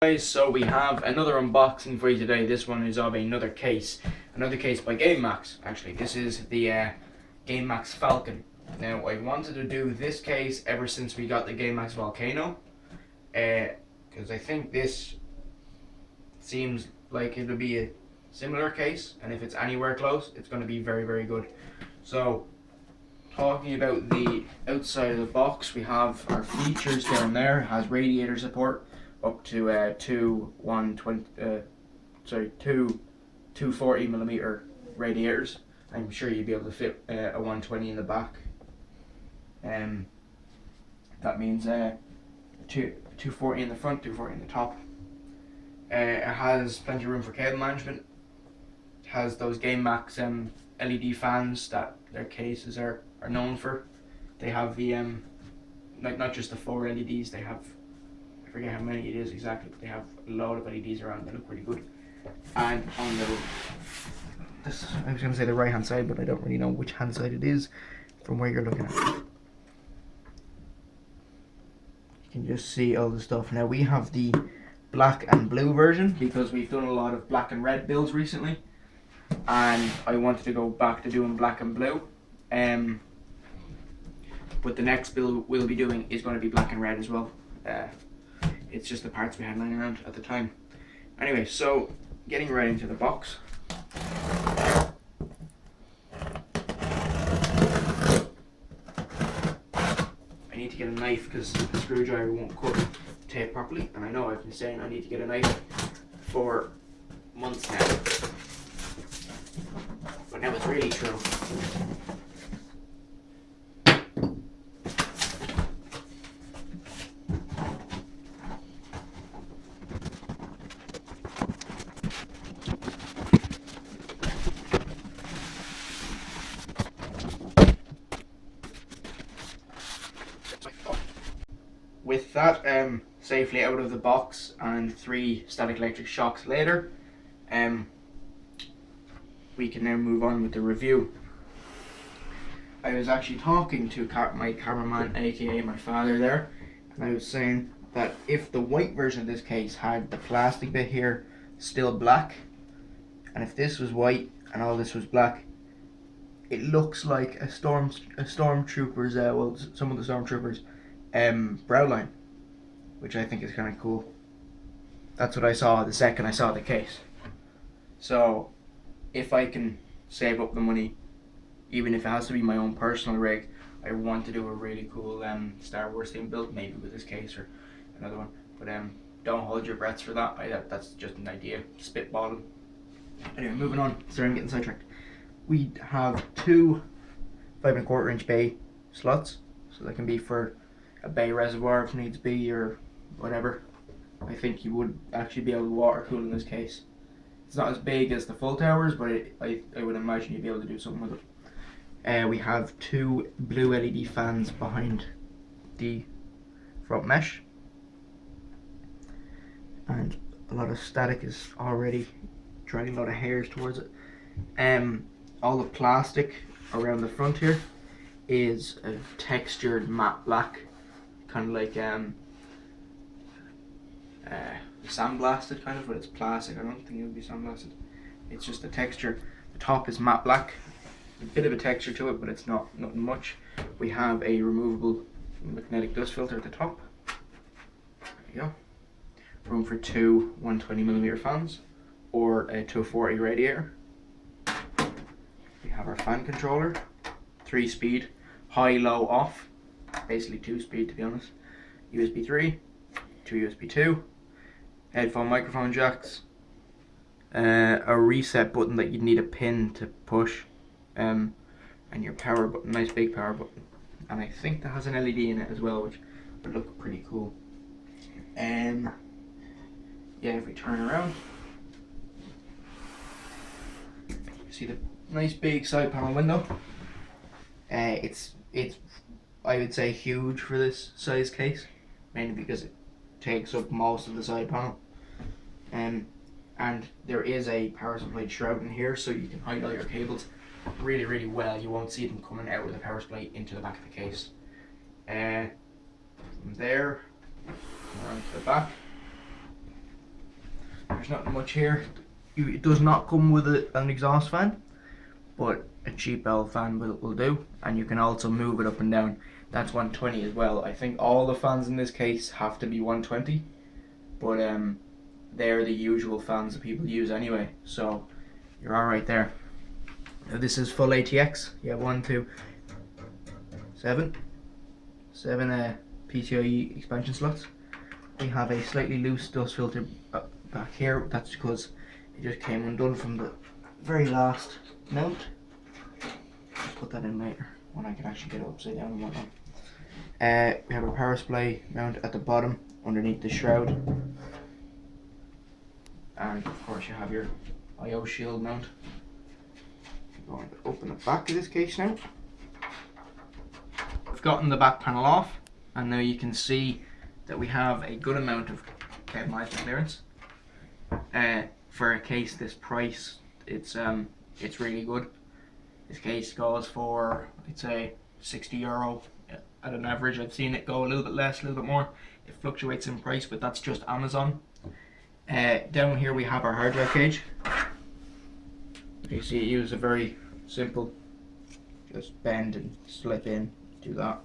Guys, so we have another unboxing for you today. This one is of another case by GameMax. Actually, this is the GameMax Falcon. Now, I wanted to do this case ever since we got the GameMax Volcano, because I think this seems like it would be a similar case, and if it's anywhere close, it's going to be very, very good. So, talking about the outside of the box, we have our features down there. It has radiator support up to two 240mm radiators. I'm sure you'd be able to fit a 120 in the back. That means 240 in the front, 240 in the top. It has plenty of room for cable management. It has those GameMax LED fans that their cases are known for. They have the not just the 4 LEDs, they have, I forget how many it is exactly, but they have a lot of LEDs around. They look really good. And on this, I was going to say the right hand side, but I don't really know which hand side it is from where you're looking at. You can just see all the stuff. Now we have the black and blue version because we've done a lot of black and red builds recently, and I wanted to go back to doing black and blue. But the next build we'll be doing is going to be black and red as well. It's just the parts we had lying around at the time. Anyway, so getting right into the box. I need to get a knife because the screwdriver won't cut the tape properly, and I know I've been saying I need to get a knife for months now, but now it's really true. With that safely out of the box and 3 static electric shocks later, we can now move on with the review. I was actually talking to my cameraman, aka my father there, and I was saying that if the white version of this case had the plastic bit here still black, and if this was white and all this was black, it looks like a stormtrooper's some of the stormtroopers brow line, which I think is kind of cool. That's what I saw the second I saw the case. So if I can save up the money, even if it has to be my own personal rig, I want to do a really cool Star Wars themed build, maybe with this case or another one. But don't hold your breaths for that. That's just an idea, spitballing. Anyway, moving on. Sorry, I'm getting sidetracked. We have 2 5¼ inch bay slots, so that can be for a bay reservoir if needs be or whatever. I think you would actually be able to water cool in this case. It's not as big as the full towers, but I would imagine you'd be able to do something with it. We have 2 blue LED fans behind the front mesh, and a lot of static is already dragging a lot of hairs towards it. All the plastic around the front here is a textured matte black, kind of like sandblasted kind of, but it's plastic. I don't think it would be sandblasted. It's just the texture. The top is matte black, a bit of a texture to it, but it's nothing much. We have a removable magnetic dust filter at the top. There you go. Room for 2 120mm fans or a 240 radiator. We have our fan controller, 3-speed, high, low, off, basically 2-speed to be honest. USB 3, 2 USB 2, headphone microphone jacks, a reset button that you'd need a pin to push, and your power button, nice big power button, and I think that has an LED in it as well, which would look pretty cool. Yeah, if we turn around, you see the nice big side panel window. It's I would say huge for this size case, mainly because it takes up most of the side panel. And there is a power supply shroud in here, so you can hide all your cables really, really well. You won't see them coming out with the power supply into the back of the case. From there, around to the back, There's not much here. It does not come with an exhaust fan, but a cheap L fan will do, and you can also move it up and down. That's 120 as well. I think all the fans in this case have to be 120, but they're the usual fans that people use anyway, so you're alright there. Now this is full ATX. You have 1, 2, 7 PCIe expansion slots. We have a slightly loose dust filter back here. That's because it just came undone from the very last mount. I'll put that in later when I can actually get it upside down and whatnot. We have a power supply mount at the bottom underneath the shroud, and of course you have your I/O shield mount. I'm going to open the back of this case now. I've gotten the back panel off, and now you can see that we have a good amount of cable management clearance. For a case this price, it's really good. This case goes for, I'd say, €60 at an average. I've seen it go a little bit less, a little bit more. It fluctuates in price, but that's just Amazon. Down here we have our hard drive cage. You see it uses a very simple, just bend and slip in, do that,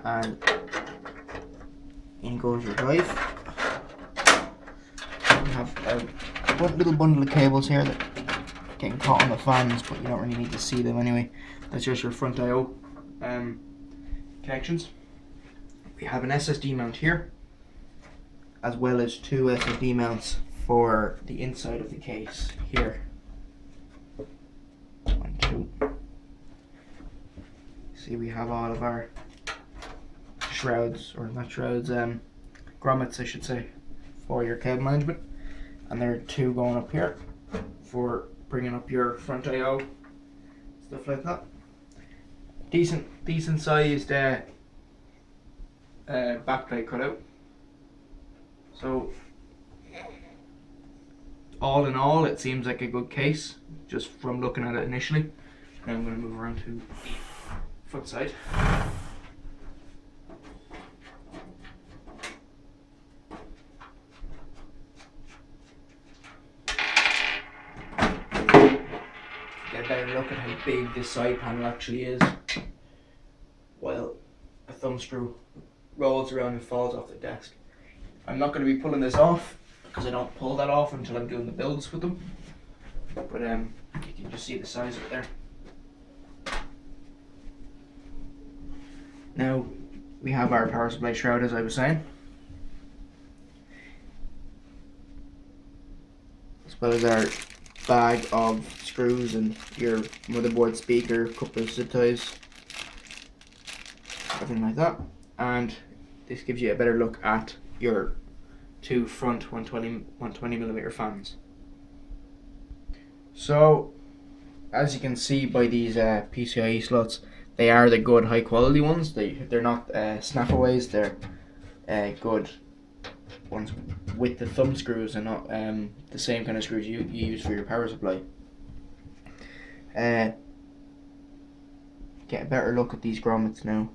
and in goes your drive. You have a little bundle of cables here that are getting caught on the fans, but you don't really need to see them anyway. That's just your front I/O connections. We have an SSD mount here, as well as 2 SSD mounts for the inside of the case here. 1, 2. See, we have all of our shrouds, or not shrouds, grommets I should say, for your cable management, and there are 2 going up here for bringing up your front I/O, stuff like that. Decent sized backplate cutout. So all in all, it seems like a good case just from looking at it initially. Now I'm going to move around to the front side. Get a better look at how big this side panel actually is, while a thumb screw rolls around and falls off the desk. I'm not going to be pulling this off because I don't pull that off until I'm doing the builds with them, but you can just see the size of it there. Now we have our power supply shroud, as I was saying, as well as our bag of screws and your motherboard speaker, couple of zip ties, everything like that. And this gives you a better look at your 2 front 120mm fans. So as you can see by these PCIe slots, they are the good high quality ones. They're not snap-aways, they're good ones with the thumb screws and not the same kind of screws you use for your power supply. Get a better look at these grommets now.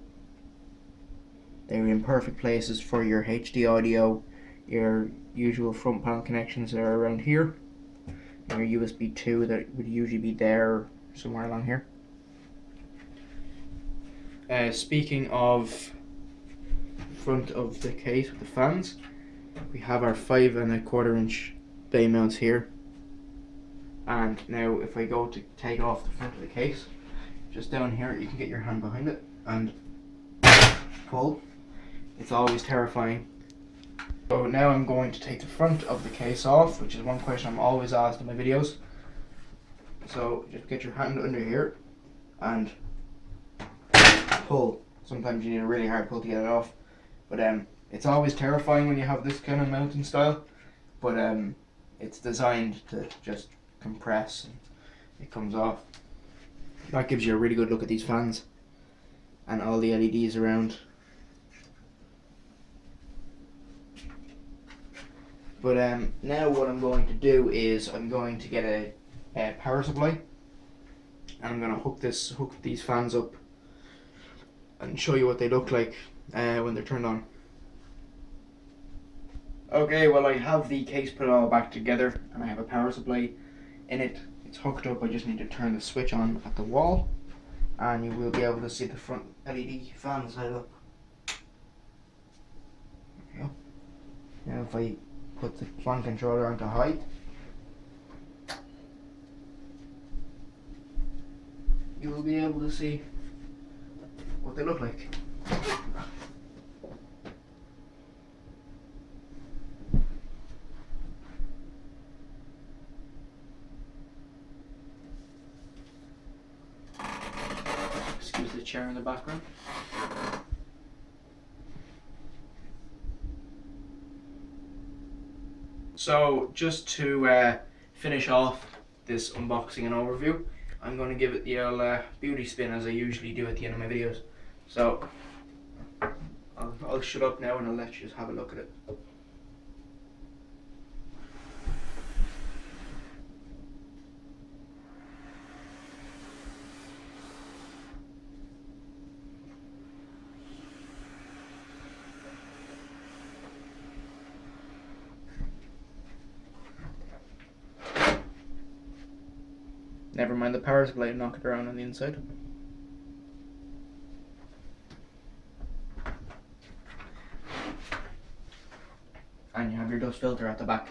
They're in perfect places for your HD audio, your usual front panel connections that are around here, and your USB 2 that would usually be there somewhere along here. Speaking of front of the case with the fans, we have our 5 1/4 inch bay mounts here. And now if I go to take off the front of the case, just down here you can get your hand behind it and pull. It's always terrifying. So now I'm going to take the front of the case off, which is one question I'm always asked in my videos. So just get your hand under here and pull. Sometimes you need a really hard pull to get it off, but it's always terrifying when you have this kind of mounting style, but it's designed to just compress and it comes off. That gives you a really good look at these fans and all the LEDs around. But now what I'm going to do is I'm going to get a power supply, and I'm going to hook these fans up and show you what they look like when they're turned on. Okay, well I have the case put all back together and I have a power supply in it. It's hooked up, I just need to turn the switch on at the wall and you will be able to see the front LED fans light up. There we go. Now if I put the fan controller onto high, you will be able to see what they look like. Excuse the chair in the background. So just to finish off this unboxing and overview, I'm going to give it the old beauty spin as I usually do at the end of my videos. So I'll shut up now and I'll let you just have a look at it. Never mind the power supply, knock it around on the inside. And you have your dust filter at the back,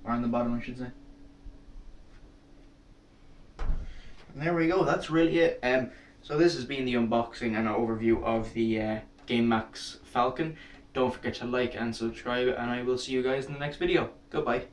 or on the bottom I should say. And there we go, that's really it. So this has been the unboxing and overview of the GameMax Falcon. Don't forget to like and subscribe and I will see you guys in the next video. Goodbye.